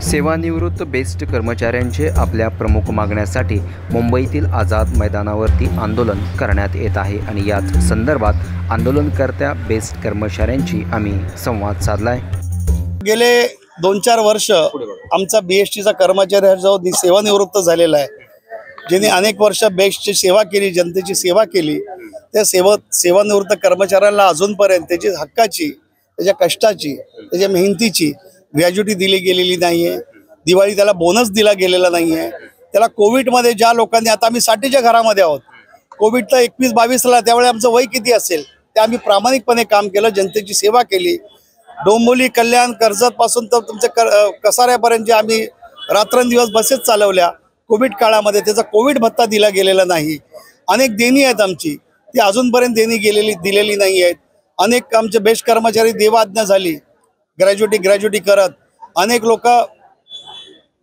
सेवानिवृत्त बेस्ट कर्मचाऱ्यांचे आपल्या प्रमुख मागण्यासाठी मुंबईतील आझाद मैदानावरती आंदोलन करण्यात येत आहे आणि याच संदर्भात आंदोलनकर्त्या बेस्ट कर्मचाऱ्यांची आम्ही संवाद साधलाय। गेले 2-4 वर्ष आमचा बीएसटीचा कर्मचारी जो सेवानिवृत्त झालेला आहे, ज्यांनी अनेक वर्ष बेस्टची सेवा केली, जनतेची सेवा केली, त्या सेवानिवृत्त कर्मचाऱ्यांना अजूनपर्यंत त्याची हक्काची, त्याच्या कष्टाची, त्याच्या मेहनतीची ग्रॅज्युटी दिली गेलेली नाही आहे। दिवाळी त्याला बोनस दिला गेलेला नाही आहे। त्याला कोविडमध्ये ज्या लोकांनी, आता आम्ही 60च्या घरामध्ये आहोत, कोविडला 21-22ला त्यावेळी आमचं वय किती असेल, ते आम्ही प्रामाणिकपणे काम केलं, जनतेची सेवा केली। डोंबिवली, कल्याण, कर्जतपासून तर तुमच्या कसाऱ्यापर्यंत जे आम्ही रात्रंदिवस बसेस चालवल्या कोविड काळामध्ये, त्याचा कोविड भत्ता दिला गेलेला नाही। अनेक देणी आहेत आमची, ती अजूनपर्यंत देणी दिलेली नाही आहेत। अनेक आमचे बेस्ट कर्मचारी देवाज्ञा झाली, ग्रॅज्युटी करत अनेक लोक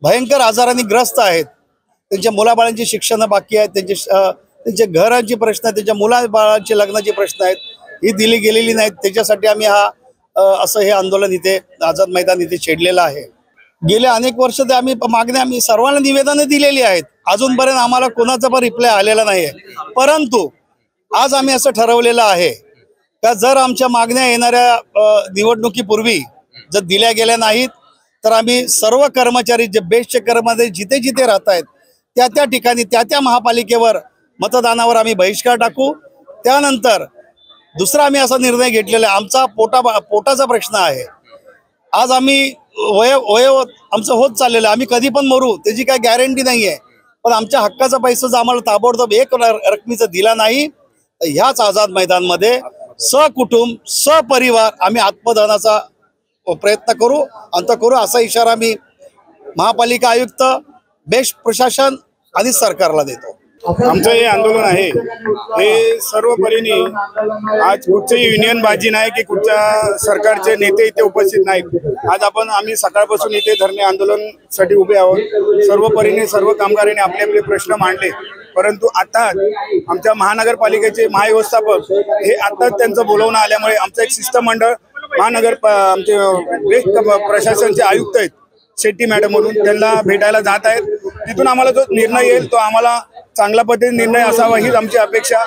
भयंकर आजारांनी ग्रस्त आहेत। त्यांच्या मुलाबाळांची शिक्षण बाकी आहेत, त्यांचे घरांची प्रश्न आहेत, त्यांच्या मुलाबाळांची लग्नाची प्रश्न आहेत, ही दिली गेलेली नाहीत। त्याच्यासाठी आम्ही असं हे आंदोलन इथे आझाद मैदान इथे छेडलेलं आहे। गेले अनेक वर्ष ते आम्ही सर्वांना निवेदनं दिलेली आहेत, अजूनपर्यंत आम्हाला कोणाचा पण रिप्लाय आलेला नाही आहे। परंतु आज आम्ही असं ठरवलेलं आहे का जर आमच्या मागण्या येणाऱ्या निवडणुकीपूर्वी जर दिल्या गेल्या नाहीत तर आम्ही सर्व कर्मचारी, जे बेस्टचे कर्मचारी जिथे जिथे राहत आहेत त्या ठिकाणी त्या महापालिकेवर मतदानावर आम्ही बहिष्कार टाकू। त्यानंतर दुसरा आम्ही असा निर्णय घेतलेला आहे, आमचा पोटाचा प्रश्न आहे। आज आम्ही वय आमचं होत चाललेलं आहे, आम्ही कधी पण मरू त्याची काही गॅरंटी नाही आहे, पण आमच्या हक्काचा पैसा जर आम्हाला ताबडतोब एक रकमेचा दिला नाही तर ह्याच आझाद मैदानमध्ये सकुटुंब सपरिवार आम्ही आत्मदहनाचा प्रयत्न करू असा इशारा आम्ही महापालिका आयुक्त, बेस्ट प्रशासन आणि सरकारला देतो। आमचं हे आंदोलन आहे हे सर्व परीने, आज कुठचंही युनियन बाजी नाही की कुठच्या सरकारचे नेते इथे उपस्थित नाहीत। आज आम्ही सकाळपासून इथे धरणे आंदोलनासाठी उभे आहोत। सर्व परीने सर्व कामगारांनी आपले आपले प्रश्न मांडले, परंतु आता आमच्या महानगरपालिकेचे महाव्यवस्थापक हे आताच त्यांचं बोलवणं आल्यामुळे आमचं एक शिष्टमंडळ आमचे बेस्ट प्रशासनचे आयुक्त आहेत शेट्टी मॅडम म्हणून, त्यांना भेटायला जात आहेत। तिथून आम्हाला जो निर्णय येईल तो आम्हाला चांगल्या पद्धतीने निर्णय असावा हीच आमची अपेक्षा,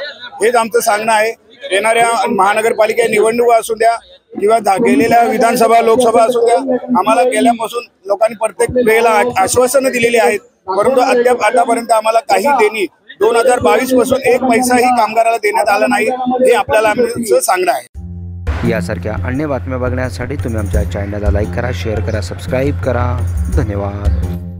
हेच आमचं सांगणं आहे। येणाऱ्या महानगरपालिका निवडणुका असू द्या किंवा गेलेल्या विधानसभा लोकसभा असू द्या, आम्हाला गेल्यापासून लोकांनी प्रत्येक वेळेला आश्वासनं दिलेली आहेत, परंतु आतापर्यंत आम्हाला काही देणी 2022 पासून एक पैसाही कामगाराला देण्यात आला नाही, हे आपल्याला आमचं सांगणं आहे। यासारख्या अन्य बातम्या बघण्यासाठी तुम्ही आमच्या चॅनलला लाईक करा, शेअर करा, सबस्क्राईब करा। धन्यवाद।